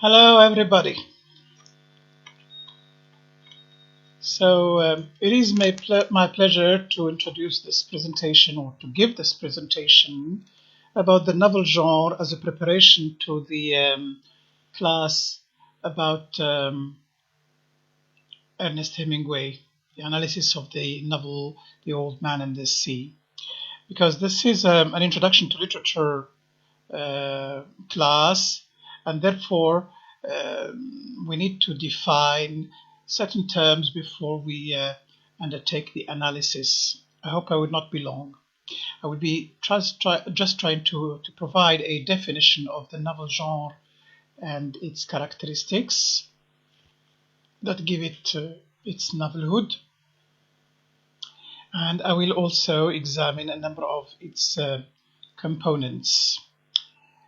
Hello, everybody. It is my pleasure to introduce this presentation or to give this presentation about the novel genre as a preparation to the class about Ernest Hemingway, the analysis of the novel The Old Man and the Sea. Because this is an introduction to literature class, and therefore we need to define certain terms before we undertake the analysis. I hope I will not be long. I will be just trying to provide a definition of the novel genre and its characteristics that give it its novelhood. And I will also examine a number of its components.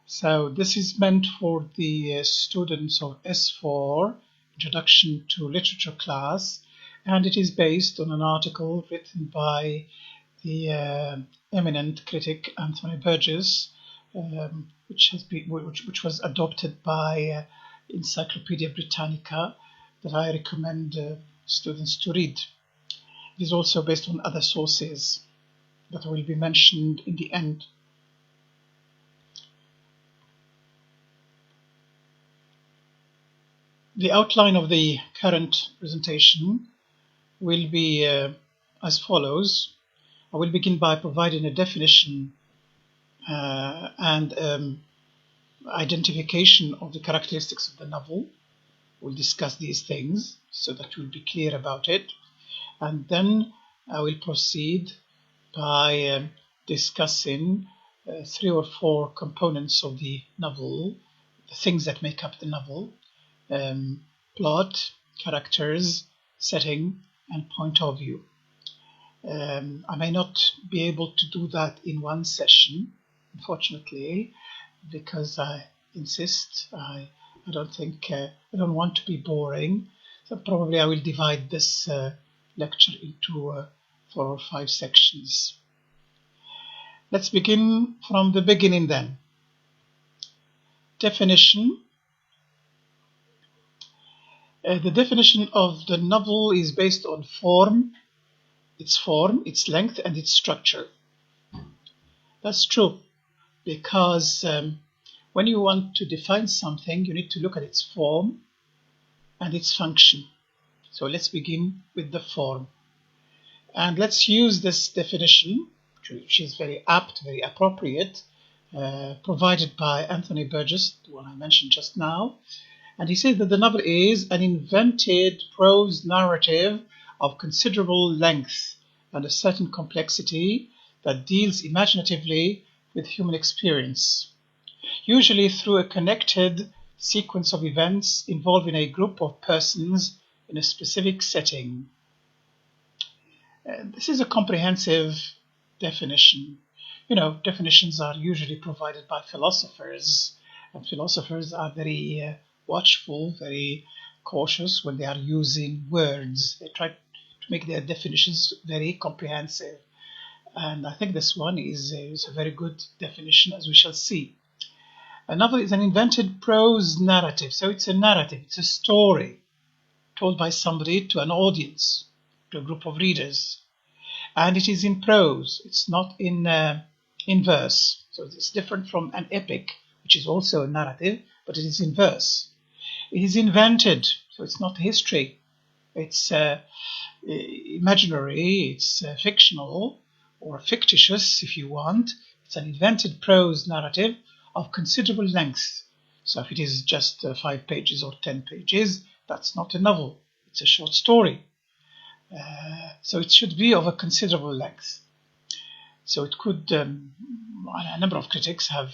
So this is meant for the students of S4, Introduction to Literature class, and it is based on an article written by the eminent critic Anthony Burgess, which was adopted by Encyclopedia Britannica, that I recommend students to read. It is also based on other sources that will be mentioned in the end. The outline of the current presentation will be as follows. I will begin by providing a definition and identification of the characteristics of the novel. We'll discuss these things so that we'll be clear about it. And then I will proceed by discussing 3 or 4 components of the novel, the things that make up the novel. Plot, characters, setting, and point of view. I may not be able to do that in one session, unfortunately, because I insist. I don't want to be boring, so probably I will divide this lecture into 4 or 5 sections. Let's begin from the beginning then. Definition. The definition of the novel is based on form, its length, and its structure. That's true, because when you want to define something, you need to look at its form and its function. So let's begin with the form. And let's use this definition, which is very apt, very appropriate, provided by Anthony Burgess, the one I mentioned just now. And he said that the novel is an invented prose narrative of considerable length and a certain complexity that deals imaginatively with human experience, usually through a connected sequence of events involving a group of persons in a specific setting. This is a comprehensive definition. You know, definitions are usually provided by philosophers, and philosophers are very watchful, very cautious when they are using words. They try to make their definitions very comprehensive. And I think this one is a very good definition, as we shall see. A novel is an invented prose narrative. So it's a narrative, it's a story told by somebody to an audience, to a group of readers. And it is in prose, it's not in verse. So it's different from an epic, which is also a narrative, but it is in verse. It is invented, so it's not history. It's imaginary, it's fictional, or fictitious, if you want. It's an invented prose narrative of considerable length. So if it is just 5 pages or 10 pages, that's not a novel. It's a short story. So it should be of a considerable length. So it could, a number of critics have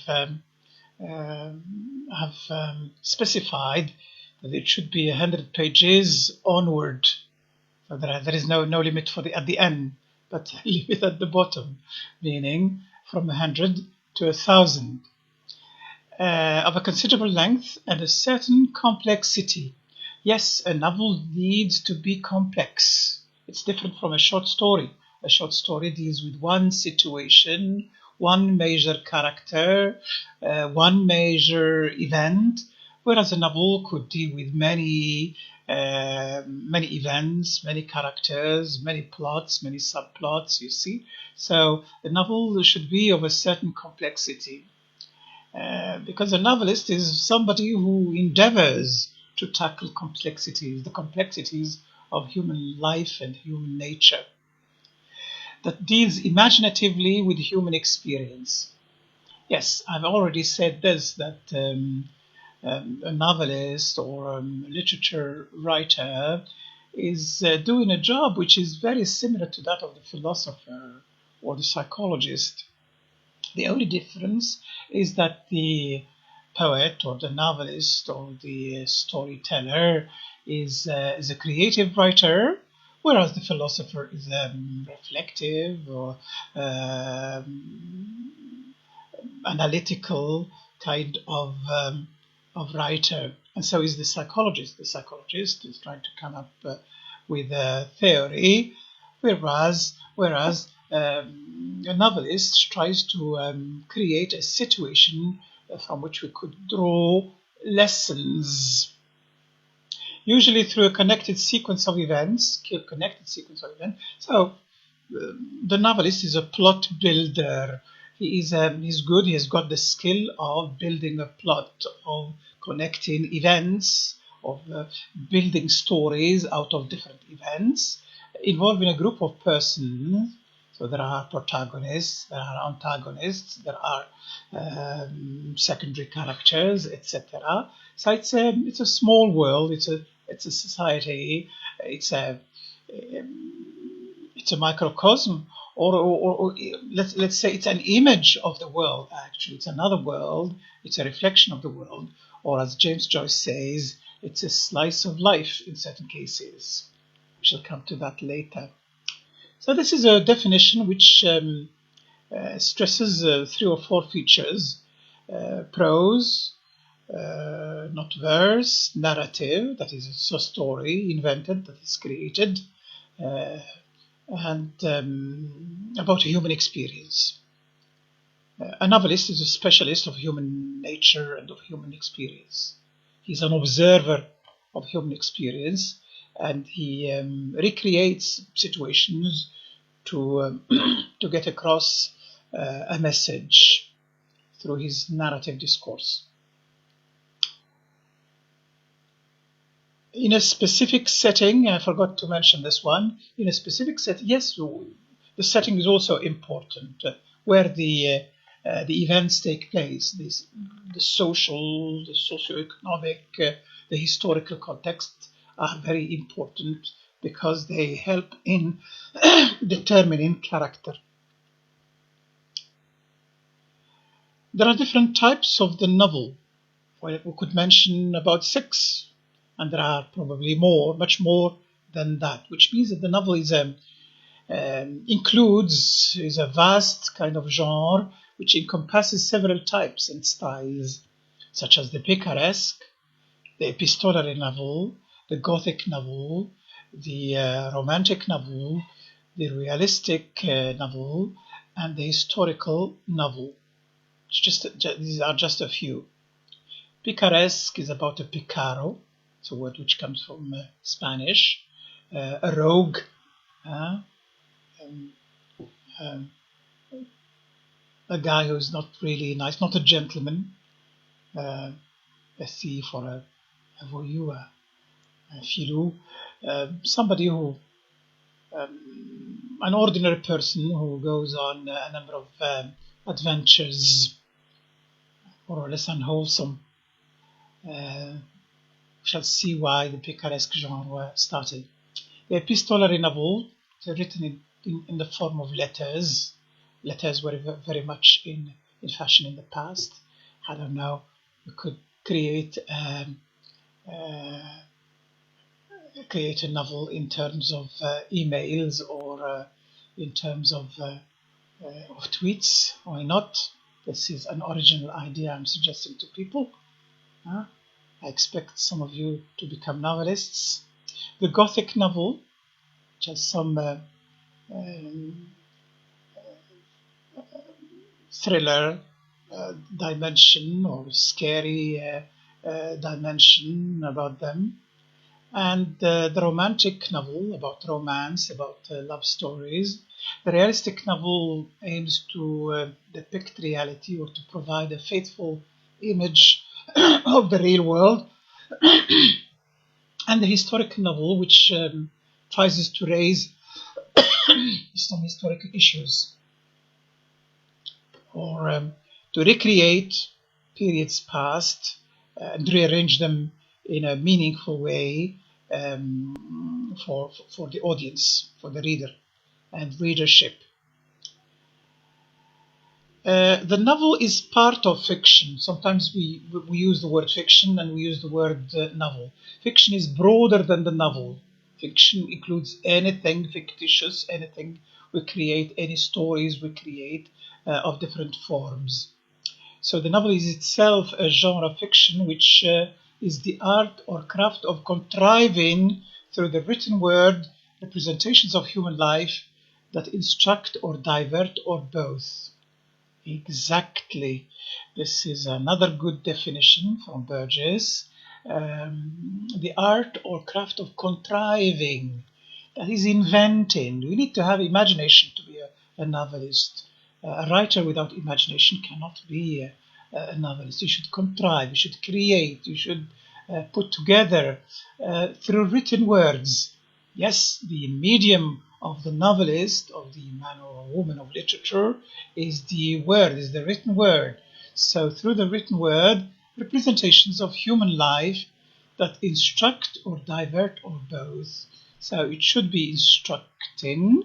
specified that it should be 100 pages onward. So there is no limit at the end, but limit at the bottom, meaning from 100 to 1,000. Of a considerable length and a certain complexity. Yes, a novel needs to be complex. It's different from a short story. A short story deals with one situation, one major character, one major event, whereas a novel could deal with many events, many characters, many plots, many subplots, you see. So the novel should be of a certain complexity. Because a novelist is somebody who endeavors to tackle complexities, the complexities of human life and human nature, that deals imaginatively with human experience. Yes, I've already said this, that a novelist or literature writer is doing a job which is very similar to that of the philosopher or the psychologist. The only difference is that the poet or the novelist or the storyteller is a creative writer, whereas the philosopher is reflective or analytical kind of writer, and so is the psychologist. The psychologist is trying to come up with a theory, whereas a novelist tries to create a situation from which we could draw lessons, usually through a connected sequence of events. So the novelist is a plot builder. He's good. He has got the skill of building a plot, of connecting events, of building stories out of different events involving a group of persons. So there are protagonists, there are antagonists, there are secondary characters, etc. So it's a small world. It's a society. It's a microcosm, or let's say it's an image of the world. Actually, it's another world. It's a reflection of the world, or as James Joyce says, it's a slice of life in certain cases. We shall come to that later. So this is a definition which stresses 3 or 4 features: prose, not verse; narrative, that is a story invented, that is created, and about a human experience. A novelist is a specialist of human nature and of human experience. He's an observer of human experience, and he recreates situations to to get across a message through his narrative discourse. In a specific setting, I forgot to mention this one. In a specific setting, yes, the setting is also important, where the events take place. The social, the socio-economic, the historical context are very important because they help in determining character. There are different types of the novel. Well, we could mention about 6, and there are probably more, much more than that, which means that the novel is a vast kind of genre which encompasses several types and styles, such as the picaresque, the epistolary novel, the Gothic novel, the romantic novel, the realistic novel, and the historical novel. These are just a few. Picaresque is about a picaro, it's a word which comes from Spanish, a rogue, a guy who's not really nice, not a gentleman, a thief or a voyou, a filou, somebody who, an ordinary person who goes on a number of adventures, more or less unwholesome. Shall see why the picaresque genre started. The epistolary novel, written in the form of letters. Letters were very much in fashion in the past. I don't know, you could create a novel in terms of emails or in terms of tweets. Why not? This is an original idea I'm suggesting to people. I expect some of you to become novelists. The Gothic novel, which has some thriller dimension or scary dimension about them. And the romantic novel about romance, about love stories. The realistic novel aims to depict reality or to provide a faithful image of the real world. And the historical novel, which tries to raise some historical issues or to recreate periods past and rearrange them in a meaningful way for the audience, for the reader and readership. The novel is part of fiction. Sometimes we use the word fiction and we use the word novel. Fiction is broader than the novel. Fiction includes anything fictitious, anything we create, any stories we create of different forms. So the novel is itself a genre fiction, which is the art or craft of contriving through the written word representations of human life that instruct or divert or both. Exactly. This is another good definition from Burgess. The art or craft of contriving, that is inventing. You need to have imagination to be a novelist. A writer without imagination cannot be a novelist. You should contrive, you should create, you should put together through written words. Yes, the medium of the novelist, of the man or woman of literature, is the word, is the written word. So through the written word, representations of human life that instruct or divert or both. So it should be instructing,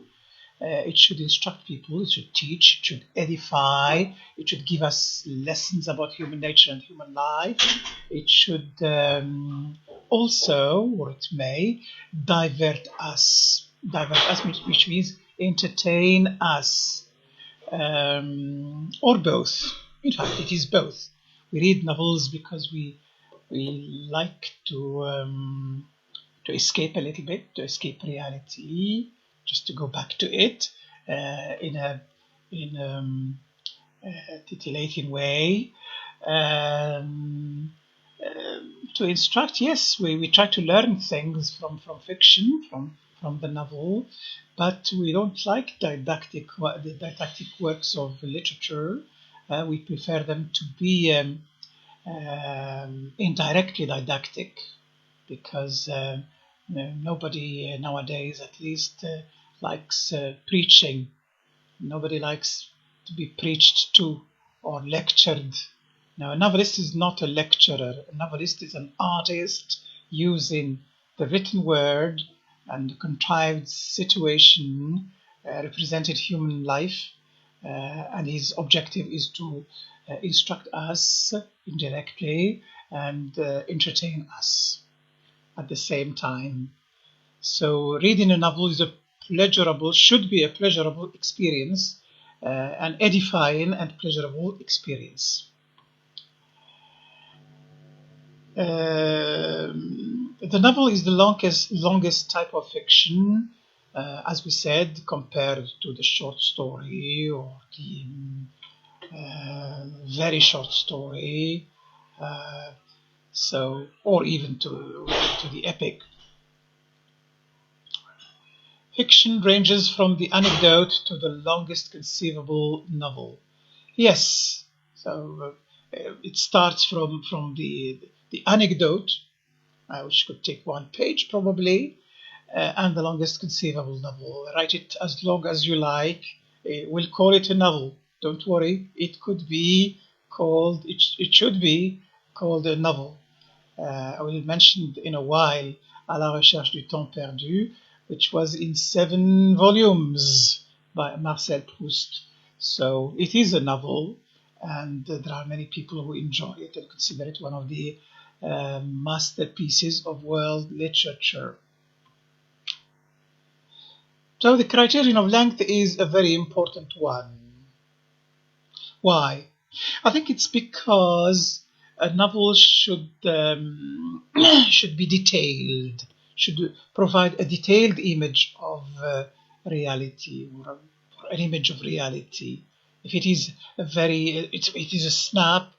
it should instruct people, it should teach, it should edify, it should give us lessons about human nature and human life. It should also, or it may, divert us, which means entertain us, or both. In fact, it is both. We read novels because we like to escape a little bit, to escape reality, just to go back to it in a titillating way. To instruct, yes, we try to learn things from fiction, from the novel, but we don't like didactic works of literature. We prefer them to be indirectly didactic, because nobody nowadays, at least, likes preaching. Nobody likes to be preached to or lectured. Now, a novelist is not a lecturer. A novelist is an artist using the written word and the contrived situation represented human life, and his objective is to instruct us indirectly and entertain us at the same time. So reading a novel is should be a pleasurable experience, an edifying and pleasurable experience. The novel is the longest type of fiction, as we said, compared to the short story or the very short story, or even to the epic. Fiction ranges from the anecdote to the longest conceivable novel. Yes, so it starts from the anecdote, which could take one page probably, and the longest conceivable novel. Write it as long as you like. We'll call it a novel. Don't worry, it should be called a novel. I will mention in a while À la recherche du temps perdu, which was in 7 volumes by Marcel Proust. So it is a novel, and there are many people who enjoy it and consider it one of the masterpieces of world literature. So the criterion of length is a very important one. Why? I think it's because a novel should be detailed, should provide a detailed image of reality, or an image of reality. If it is it is a snap,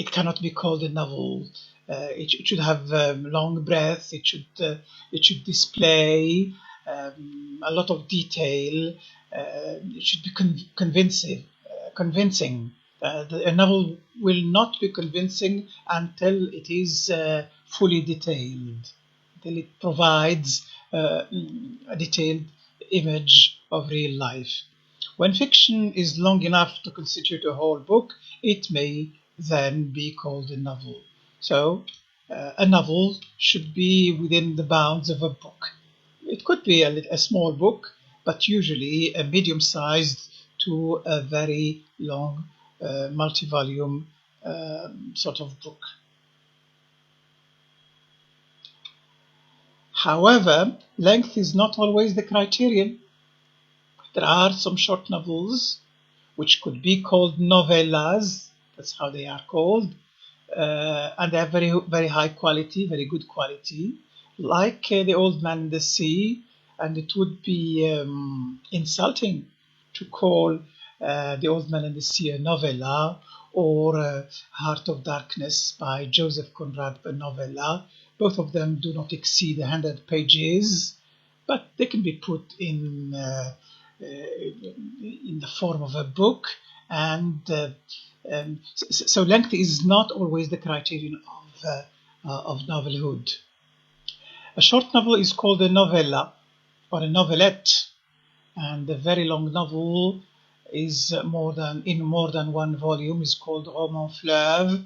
it cannot be called a novel. It should have long breath. It should display a lot of detail. It should be convincing. A novel will not be convincing until it is fully detailed, until it provides a detailed image of real life. When fiction is long enough to constitute a whole book, it may then be called a novel. So, a novel should be within the bounds of a book. It could be a small book, but usually a medium-sized to a very long, multi-volume sort of book. However, length is not always the criterion. There are some short novels which could be called novellas, that's how they are called, and they have very, very high quality, very good quality, like The Old Man and the Sea, and it would be insulting to call The Old Man and the Sea a novella, or Heart of Darkness by Joseph Conrad a novella. Both of them do not exceed 100 pages, but they can be put in the form of a book, and so length is not always the criterion of novelhood. A short novel is called a novella or a novelette, and a very long novel is more than one volume is called roman fleuve,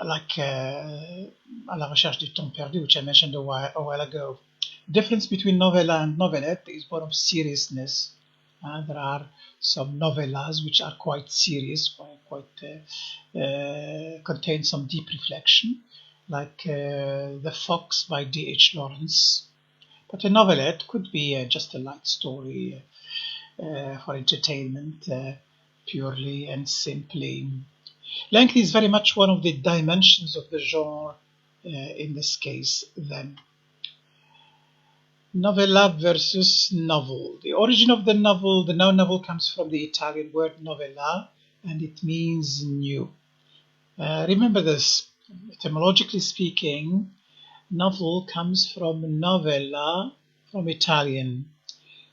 like À la recherche du temps perdu, which I mentioned a while ago. The difference between novella and novelette is one of seriousness. There are some novellas which are quite serious, contain some deep reflection, like The Fox by D.H. Lawrence. But a novelette could be just a light story for entertainment, purely and simply. Length is very much one of the dimensions of the genre in this case, then. Novella versus novel. The origin of the noun novel comes from the Italian word novella, and it means new. Remember this, etymologically speaking, novel comes from novella, from Italian.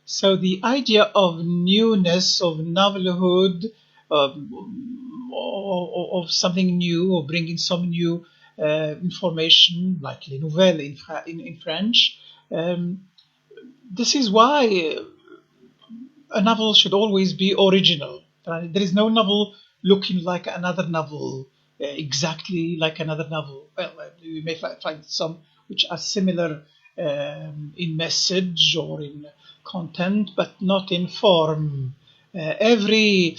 So the idea of newness, of novelhood, of something new, or bringing some new information, like les nouvelles in French, this is why a novel should always be original. There is no novel looking like another novel, exactly like another novel. Well, you may find some which are similar in message or in content, but not in form. Every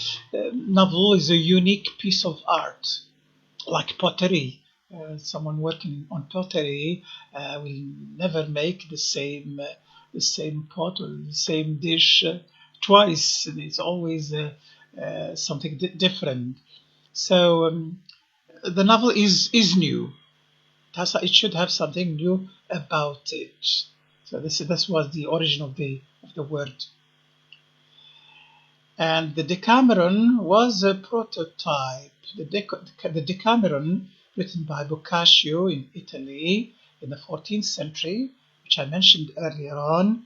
novel is a unique piece of art, like pottery. Someone working on pottery will never make the same pot or the same dish twice. It's always something different. So the novel is new. It should have something new about it. So this was the origin of the word. And the Decameron was a prototype. The Decameron, written by Boccaccio in Italy in the 14th century, which I mentioned earlier on,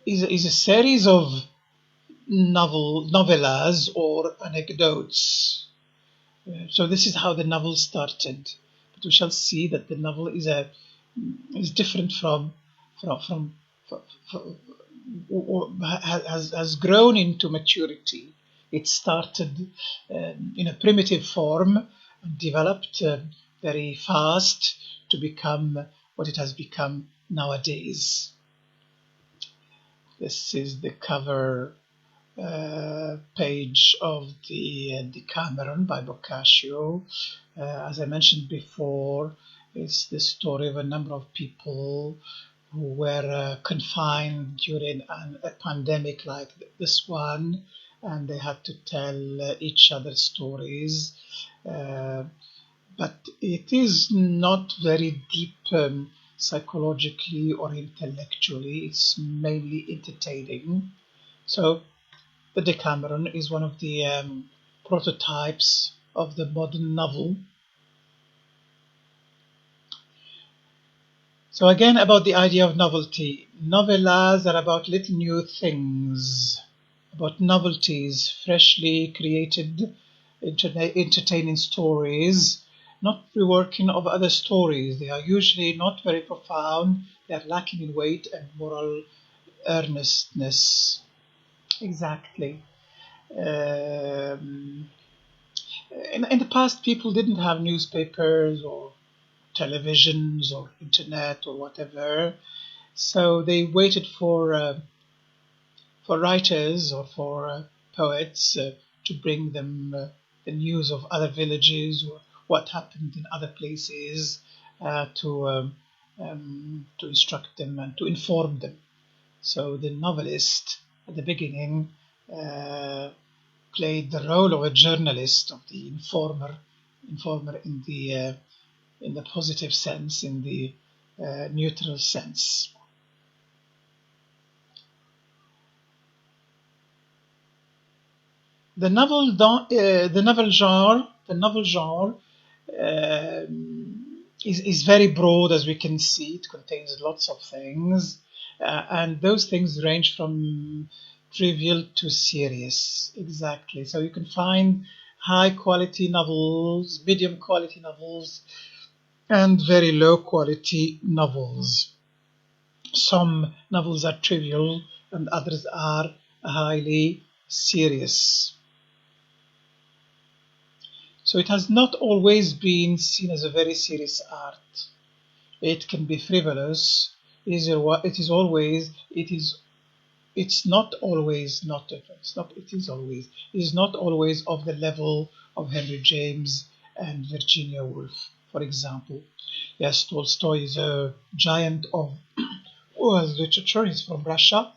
is a series of novellas or anecdotes. So this is how the novel started. But we shall see that the novel is different from or has grown into maturity. It started in a primitive form and developed very fast to become what it has become nowadays. This is the cover page of the Decameron by Boccaccio. As I mentioned before, it's the story of a number of people who were confined during a pandemic like this one, and they had to tell each other stories. But it is not very deep psychologically or intellectually. It's mainly entertaining. So the Decameron is one of the prototypes of the modern novel. So again, about the idea of novelty. Novellas are about little new things, about novelties, freshly created, entertaining stories, not reworking of other stories. They are usually not very profound. They are lacking in weight and moral earnestness. Exactly. In the past, people didn't have newspapers or televisions or internet or whatever, so they waited for writers or for poets to bring them the news of other villages or what happened in other places to instruct them and to inform them. So the novelist at the beginning played the role of a journalist, of the informer in the positive sense, in the neutral sense. The novel genre is very broad, as we can see. It contains lots of things, and those things range from trivial to serious. Exactly. So you can find high quality novels, medium quality novels, and very low quality novels. Some novels are trivial, and others are highly serious. So it has not always been seen as a very serious art. It can be frivolous. It's not always not it's not it is always it is not always of the level of Henry James and Virginia Woolf, for example. Yes, Tolstoy is a giant of world literature. He's from Russia.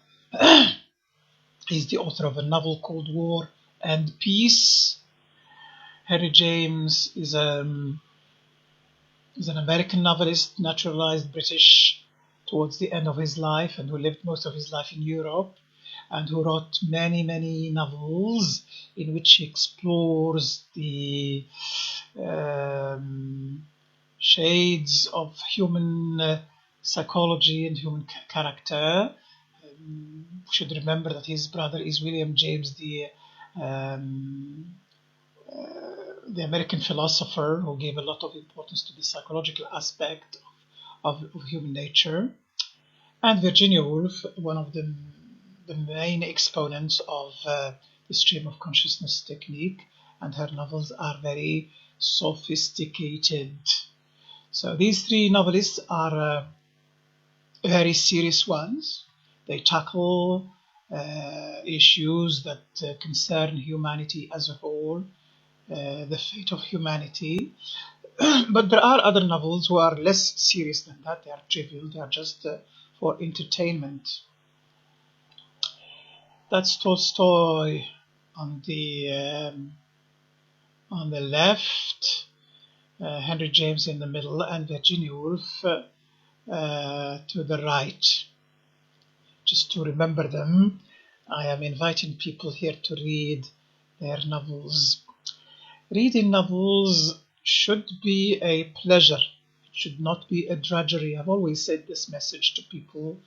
He's the author of a novel called War and Peace. Henry James is an American novelist, naturalized British towards the end of his life, and who lived most of his life in Europe, and who wrote many, many novels in which he explores the shades of human psychology and human character. We should remember that his brother is William James, the American philosopher who gave a lot of importance to the psychological aspect of human nature. And Virginia Woolf, one of the main exponents of the stream of consciousness technique, and her novels are very sophisticated. So these three novelists are very serious ones. They tackle issues that concern humanity as a whole, the fate of humanity. But there are other novels who are less serious than that. They are trivial. They are just for entertainment. That's Tolstoy on the left, Henry James in the middle, and Virginia Woolf to the right. Just to remember them, I am inviting people here to read their novels. Reading novels should be a pleasure. It should not be a drudgery. I've always said this message to people,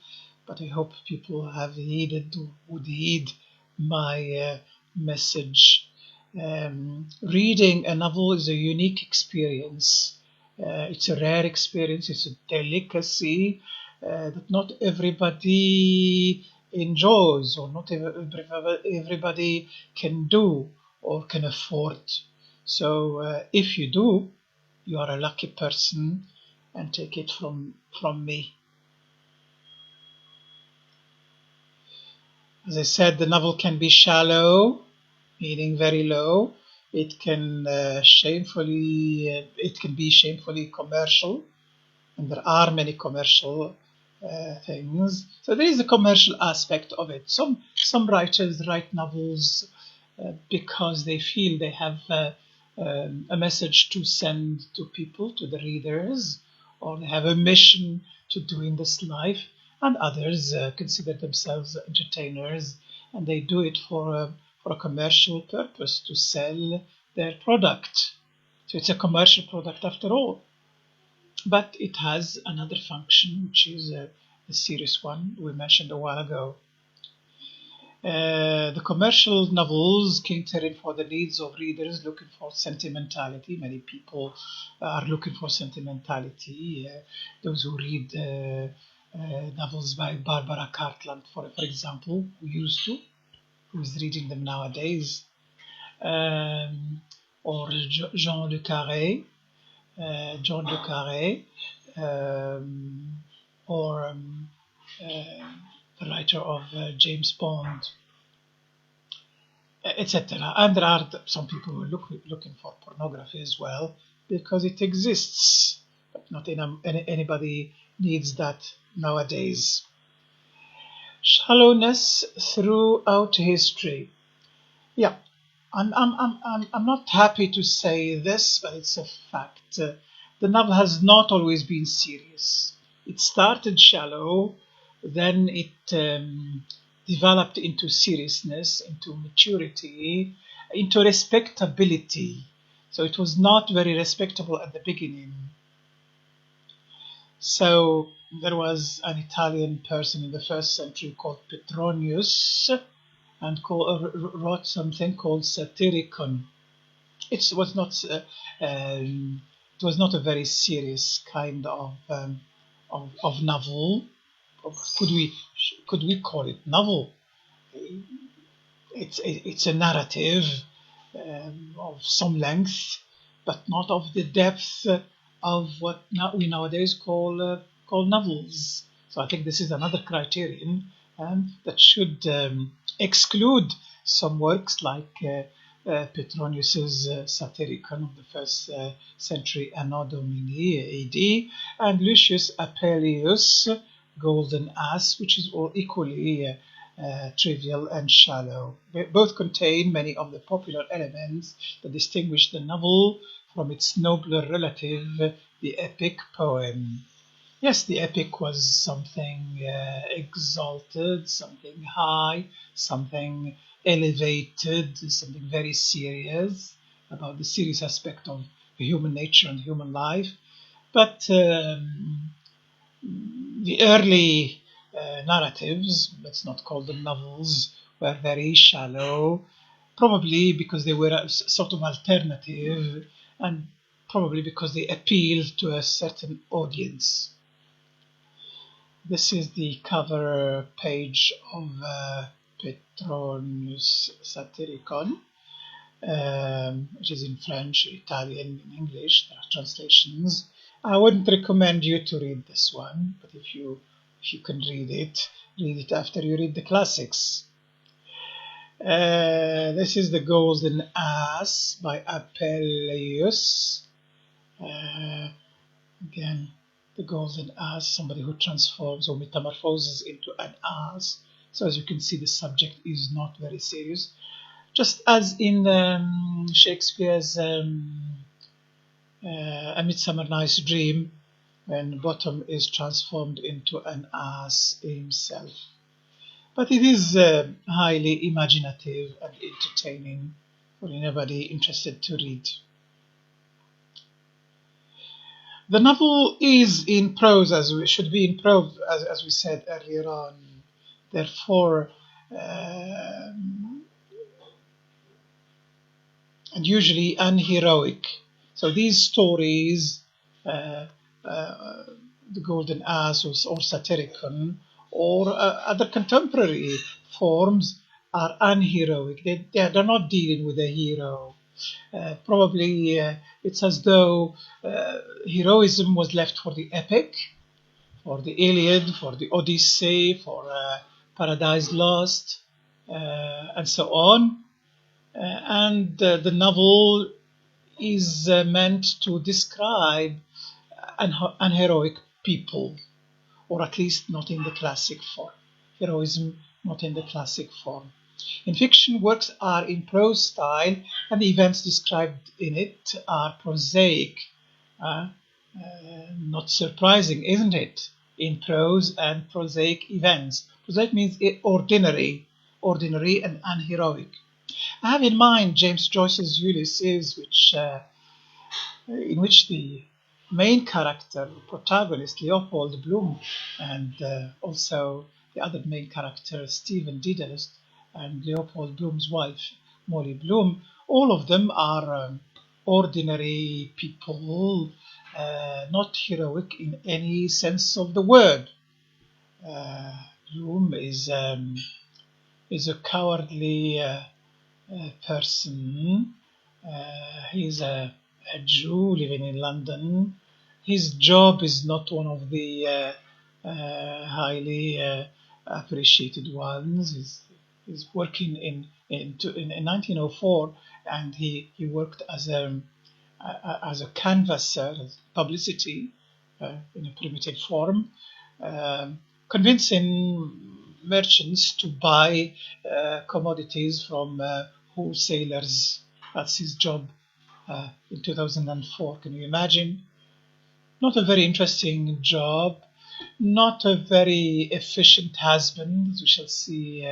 but I hope people have would heed my message. Reading a novel is a unique experience. It's a rare experience. It's a delicacy that not everybody enjoys, or not everybody can do or can afford. So if you do, you are a lucky person, and take it from me. As I said, the novel can be shallow, meaning very low. It can it can be shamefully commercial, and there are many commercial things. So there is a commercial aspect of it. Some writers write novels because they feel they have a message to send to people, to the readers, or they have a mission to do in this life, and others consider themselves entertainers, and they do it for for a commercial purpose to sell their product. So it's a commercial product after all. But it has another function, which is a serious one we mentioned a while ago. The commercial novels cater in for the needs of readers looking for sentimentality. Many people are looking for sentimentality. Those who read novels by Barbara Cartland, for example, who is reading them nowadays, or Jean Le Carré, or the writer of James Bond, etc. And there are some people who are looking for pornography as well, because it exists, but not anybody needs that nowadays. Shallowness throughout history. Yeah, I'm not happy to say this, but it's a fact. The novel has not always been serious. It started shallow, then it developed into seriousness, into maturity, into respectability. So it was not very respectable at the beginning. So there was an Italian person in the 1st century called Petronius, and wrote something called Satyricon. It was not a very serious kind of novel. Could we call it novel? It's a narrative of some length, but not of the depth of what we nowadays call novels. So I think this is another criterion that should exclude some works like Petronius's Satyricon of the 1st century Anno Domini AD, and Lucius Apelius' Golden Ass, which is all equally trivial and shallow. They both contain many of the popular elements that distinguish the novel from its nobler relative, the epic poem. Yes, the epic was something exalted, something high, something elevated, something very serious, about the serious aspect of human nature and human life. But the early narratives, let's not call them novels, were very shallow, probably because they were a sort of alternative, and probably because they appealed to a certain audience. This is the cover page of Petronius Satyricon, which is in French, Italian, and English. There are translations. I wouldn't recommend you to read this one, but if you can read it after you read the classics. This is the Golden Ass by Apelius. Again, the Golden Ass, somebody who transforms or metamorphoses into an ass. So as you can see, the subject is not very serious. Just as in Shakespeare's A Midsummer Night's Dream, when Bottom is transformed into an ass himself. But it is highly imaginative and entertaining for anybody interested to read. The novel is in prose, should be in prose, as we said earlier on. Therefore, and usually unheroic. So these stories, the Golden Ass or Satyricon, or other contemporary forms, are unheroic. They're not dealing with a hero. Probably it's as though heroism was left for the epic, for the Iliad, for the Odyssey, for Paradise Lost, and so on. And the novel is meant to describe unheroic people, or at least not in the classic form. Heroism not in the classic form. In fiction, works are in prose style, and the events described in it are prosaic. Not surprising, isn't it? In prose and prosaic events. Prosaic means ordinary and unheroic. I have in mind James Joyce's Ulysses, in which the main character, protagonist Leopold Bloom, and also the other main character Stephen Dedalus, and Leopold Bloom's wife Molly Bloom, all of them are ordinary people, not heroic in any sense of the word. Bloom is a cowardly person. He's a Jew living in London. His job is not one of the highly appreciated ones. He's working in 1904, and he worked as a canvasser, as publicity in a primitive form, convincing merchants to buy commodities from wholesalers. That's his job in 2004. Can you imagine? Not a very interesting job, not a very efficient husband, as we shall see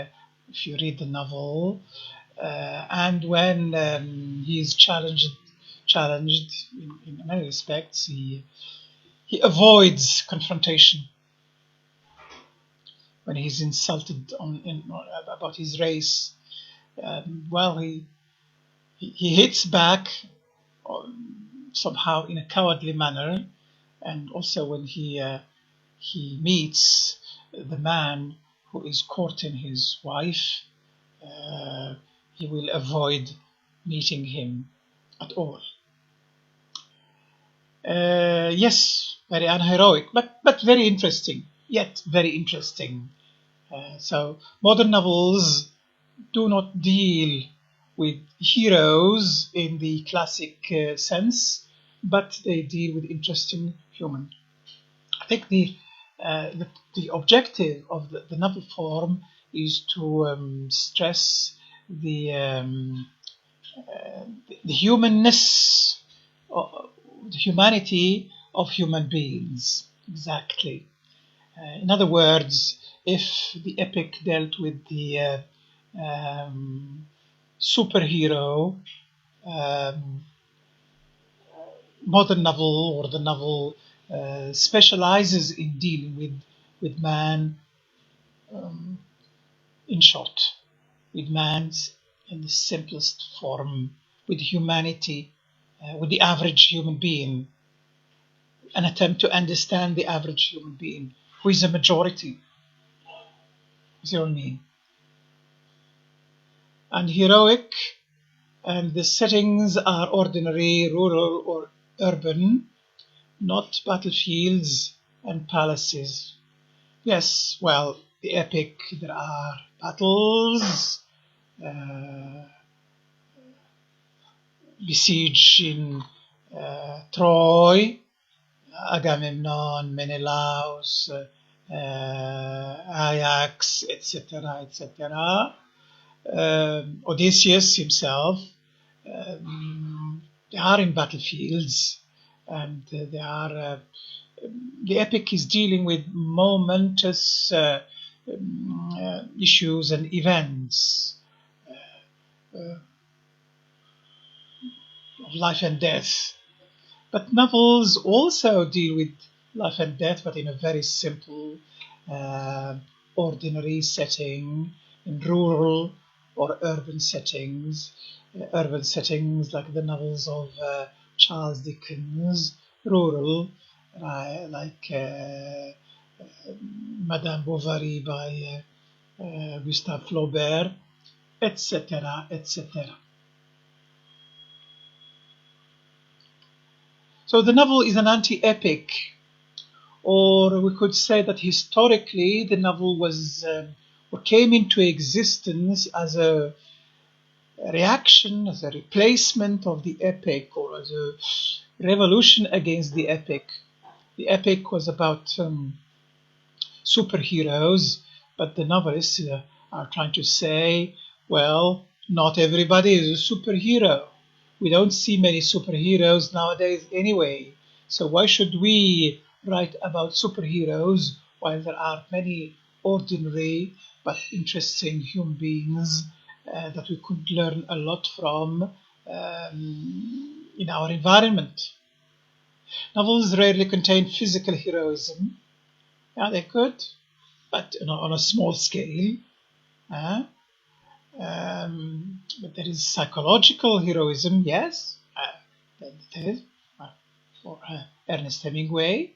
if you read the novel. And when he is challenged in many respects, he avoids confrontation. When he's insulted about his race, he hits back somehow in a cowardly manner, and also when he meets the man who is courting his wife, he will avoid meeting him at all. Yes, very unheroic, but very interesting, yet very interesting. So modern novels do not deal with heroes in the classic sense, but they deal with interesting human. I think the objective of the novel form is to stress the humanness, the humanity of human beings. Exactly. In other words, if the epic dealt with the superhero, modern novel, or the novel specializes in dealing with man, in short, with man's in the simplest form, with humanity, with the average human being, an attempt to understand the average human being, who is a majority. You see what I mean? And heroic, and the settings are ordinary, rural, or urban, not battlefields and palaces. Yes, well, the epic, there are battles, besiege in Troy, Agamemnon, Menelaus, Ajax, etc., etc. Odysseus himself. They are in battlefields, and they are. The epic is dealing with momentous issues and events of life and death. But novels also deal with life and death, but in a very simple, ordinary setting, in rural or urban settings. Urban settings like the novels of Charles Dickens, rural, like Madame Bovary by Gustave Flaubert, etc., etc. So the novel is an anti-epic, or we could say that historically the novel was or came into existence as a reaction, as a replacement of the epic, or as a revolution against the epic. The epic was about superheroes, but the novelists are trying to say, well, not everybody is a superhero. We don't see many superheroes nowadays anyway. So why should we write about superheroes while there are many ordinary but interesting human beings that we could learn a lot from in our environment. Novels rarely contain physical heroism. Yeah, they could, but on a small scale. Uh, but there is psychological heroism, yes. There is, for Ernest Hemingway.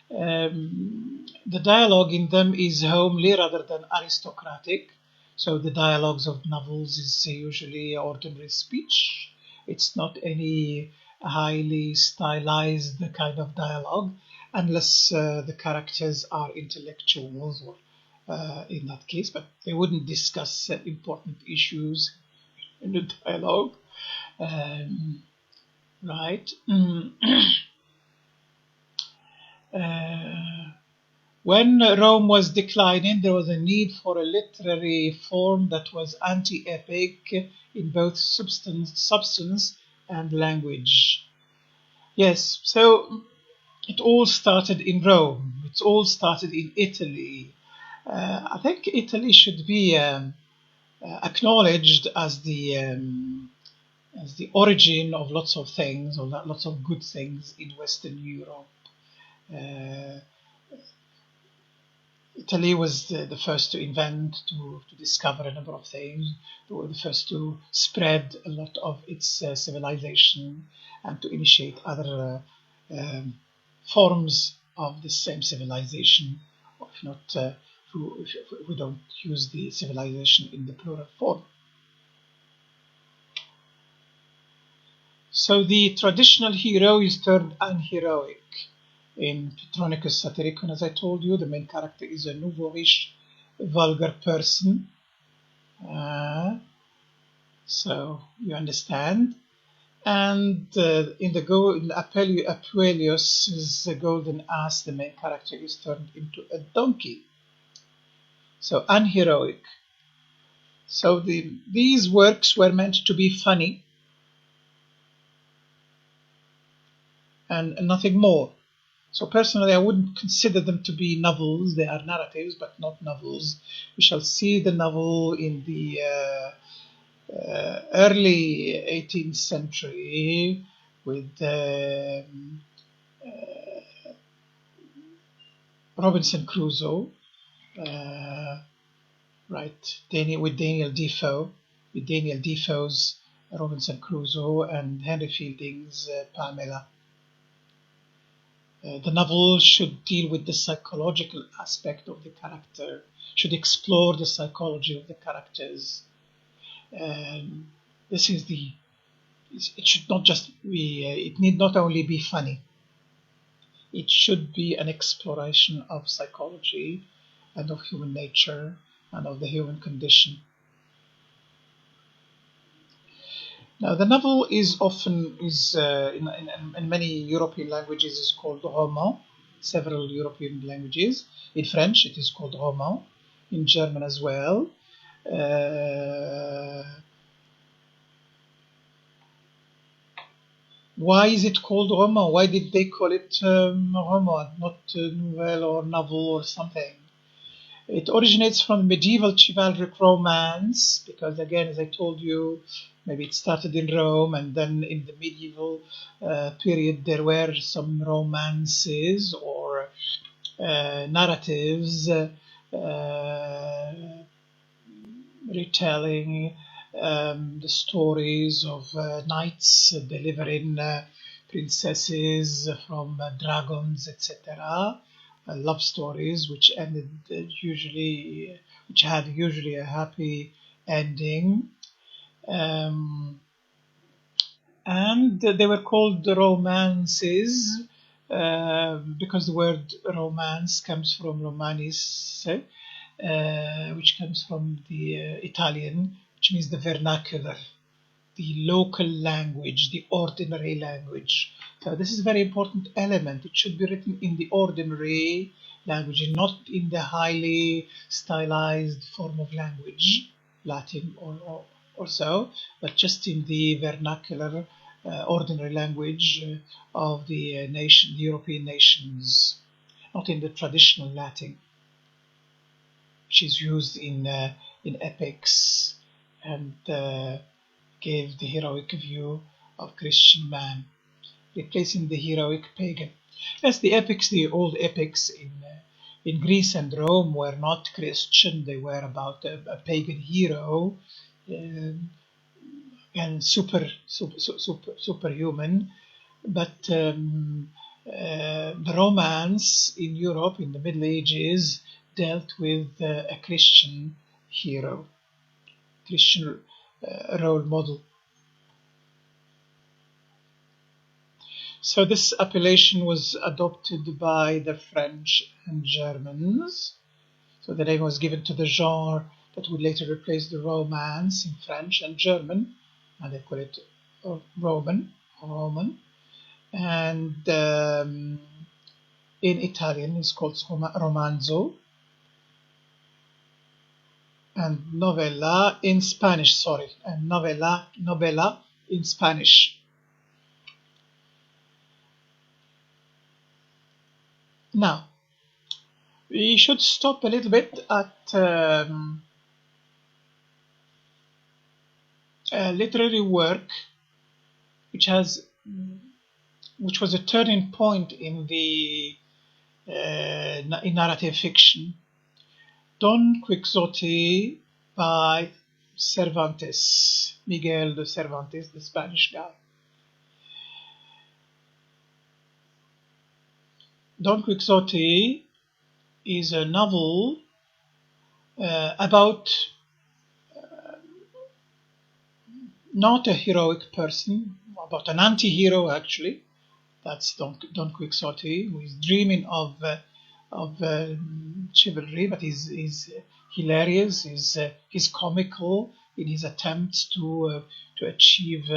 The dialogue in them is homely rather than aristocratic. So the dialogues of novels is usually ordinary speech. It's not any highly stylized kind of dialogue, unless the characters are intellectuals, or in that case, but they wouldn't discuss important issues in the dialogue. Right. When Rome was declining, there was a need for a literary form that was anti-epic in both substance and language. Yes, so it all started in Rome. It all started in Italy. I think Italy should be acknowledged as the origin of lots of things, or lots of good things in Western Europe. Uh, Italy was the first to invent, to discover a number of things. They were the first to spread a lot of its civilization and to initiate other forms of the same civilization, if not, if we don't use the civilization in the plural form. So the traditional hero is turned unheroic. In Petronicus Satiricon, as I told you, the main character is a nouveau-riche, vulgar person. So you understand. And in Apuleius' Golden Ass, the main character is turned into a donkey. So unheroic. So these works were meant to be funny and nothing more. So personally, I wouldn't consider them to be novels. They are narratives, but not novels. We shall see the novel in the early 18th century with Robinson Crusoe, right? With Daniel Defoe, with Daniel Defoe's Robinson Crusoe and Henry Fielding's Pamela. The novel should deal with the psychological aspect of the character, should explore the psychology of the characters. This is it should not just be, it need not only be funny. It should be an exploration of psychology and of human nature and of the human condition. Now, the novel is often in many European languages is called roman. Several European languages. In French, it is called roman. In German as well. Why is it called roman? Why did they call it roman, not nouvelle or novel or something? It originates from medieval chivalric romance, because again, as I told you, maybe it started in Rome, and then in the medieval period there were some romances or narratives retelling the stories of knights delivering princesses from dragons, etc. Love stories which ended which had usually a happy ending. And they were called romances because the word romance comes from romanis, which comes from the Italian, which means the vernacular, the local language, the ordinary language. So this is a very important element. It should be written in the ordinary language, and not in the highly stylized form of language, Latin or so, but just in the vernacular, ordinary language of the the European nations, not in the traditional Latin, which is used in epics and gave the heroic view of Christian man, replacing the heroic pagan. Yes, the epics, the old epics in Greece and Rome were not Christian. They were about a pagan hero and superhuman. But the romance in Europe in the Middle Ages dealt with a Christian hero, Christian role model. So this appellation was adopted by the French and Germans. So the name was given to the genre that would later replace the romance in French and German, and they call it Roman. And in Italian it's called romanzo, and novella in Spanish, and novella in Spanish. Now, we should stop a little bit at a literary work which was a turning point in narrative fiction. Don Quixote by Cervantes, Miguel de Cervantes, the Spanish guy. Don Quixote is a novel about not a heroic person, about an anti-hero actually. That's Don Quixote, who is dreaming of chivalry, but he's hilarious. He's comical in his attempts to achieve.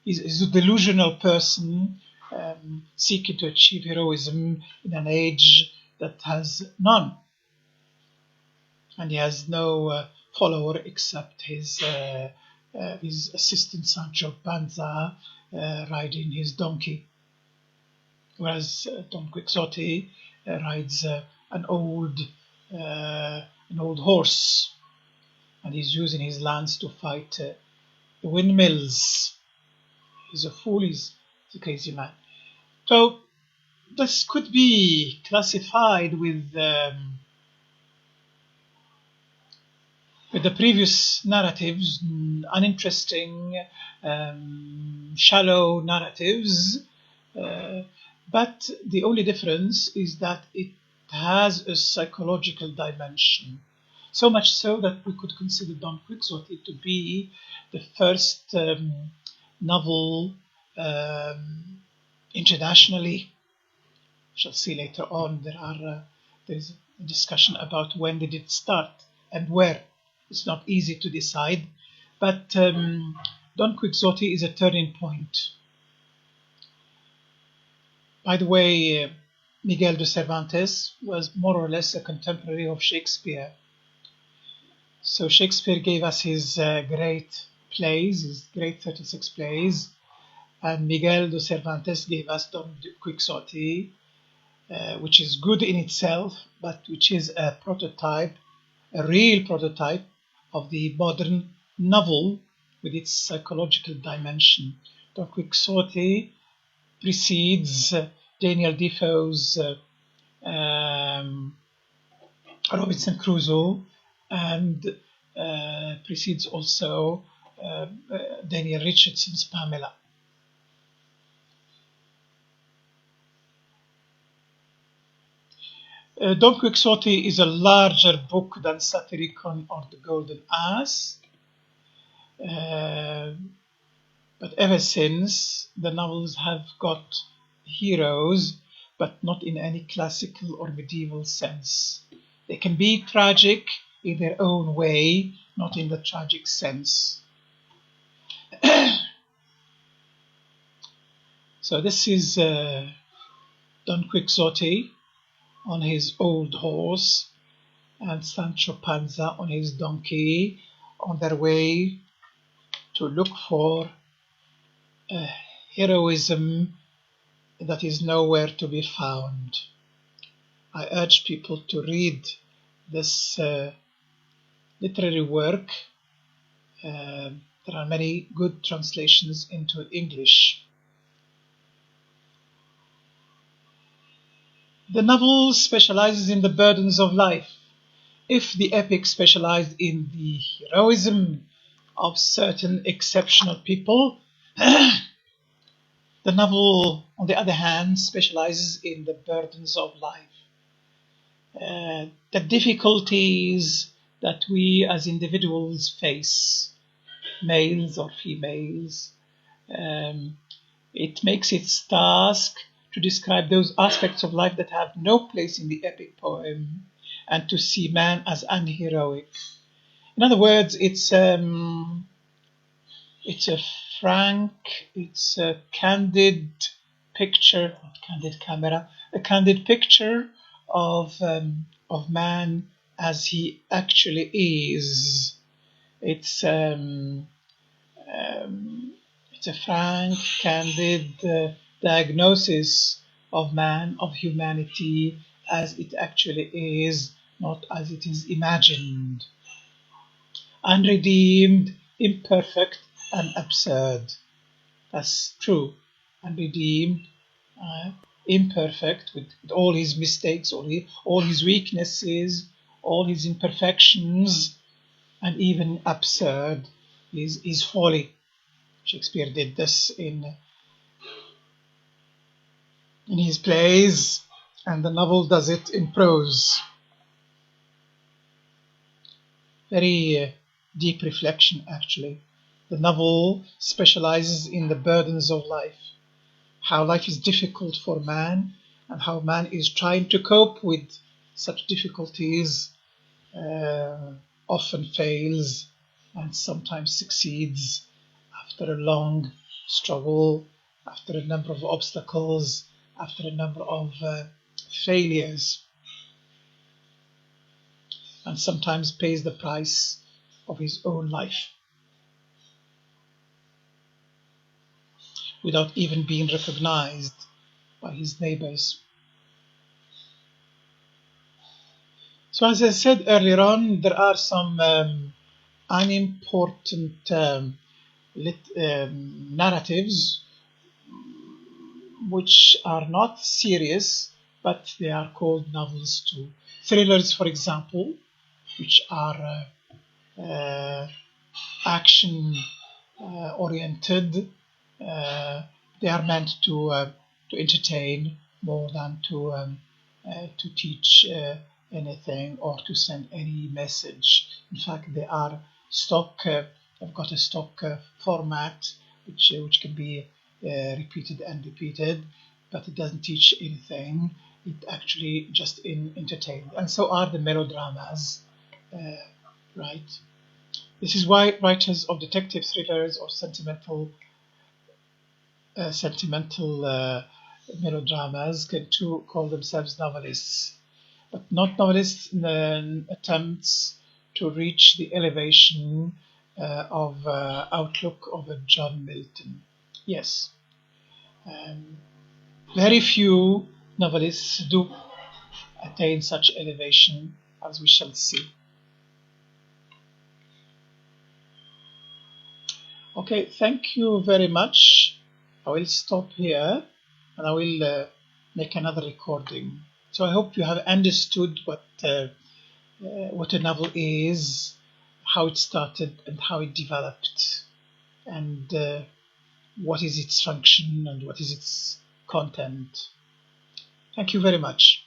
He's a delusional person seeking to achieve heroism in an age that has none, and he has no follower except his assistant Sancho Panza riding his donkey. Whereas Don Quixote rides an old horse, and he's using his lance to fight the windmills. He's a fool. He's a crazy man. So this could be classified with the previous narratives, uninteresting, shallow narratives. But the only difference is that it has a psychological dimension. So much so that we could consider Don Quixote to be the first novel internationally. We shall see later on there's a discussion about when did it start and where. It's not easy to decide, but Don Quixote is a turning point. By the way, Miguel de Cervantes was more or less a contemporary of Shakespeare. So Shakespeare gave us his great plays, his great 36 plays, and Miguel de Cervantes gave us Don Quixote, which is good in itself, but which is a prototype, a real prototype of the modern novel with its psychological dimension. Don Quixote precedes Daniel Defoe's Robinson Crusoe, and precedes also Daniel Richardson's Pamela. Don Quixote is a larger book than Satyricon or The Golden Ass, but ever since, the novels have got heroes, but not in any classical or medieval sense. They can be tragic in their own way, not in the tragic sense. So this is Don Quixote on his old horse, and Sancho Panza on his donkey, on their way to look for heroism that is nowhere to be found. I urge people to read this literary work There are many good translations into English. The novel specializes in the burdens of life. If the epic specialized in the heroism of certain exceptional people, the novel, on the other hand, specializes in the burdens of life. The difficulties that we as individuals face, males or females. It makes its task to describe those aspects of life that have no place in the epic poem and to see man as unheroic. In other words, it's a frank, it's a candid picture, not candid camera, a candid picture of man as he actually is. It's a frank, candid diagnosis of man, of humanity, as it actually is, not as it is imagined. Unredeemed, imperfect, and absurd. That's true. Unredeemed, imperfect, with all his mistakes, all his weaknesses, all his imperfections, and even absurd is folly. Shakespeare did this in his plays, and the novel does it in prose. Very deep reflection, actually. The novel specializes in the burdens of life, how life is difficult for man, and how man is trying to cope with such difficulties, often fails and sometimes succeeds after a long struggle, after a number of obstacles, after a number of failures, and sometimes pays the price of his own life without even being recognized by his neighbors. So as I said earlier on, there are some unimportant narratives which are not serious, but they are called novels too. Thrillers, for example, which are action oriented. They are meant to entertain more than to teach anything or to send any message. In fact, they are stock. They've got a stock format which can be repeated and repeated, but it doesn't teach anything. It actually just entertains. And so are the melodramas, right? This is why writers of detective thrillers or sentimental melodramas can too call themselves novelists, but not novelists in an attempts to reach the elevation of outlook of a John Milton. Yes, very few novelists do attain such elevation, as we shall see. Okay, thank you very much. I will stop here and I will make another recording. So I hope you have understood what a novel is, how it started and how it developed, and what is its function and what is its content. Thank you very much.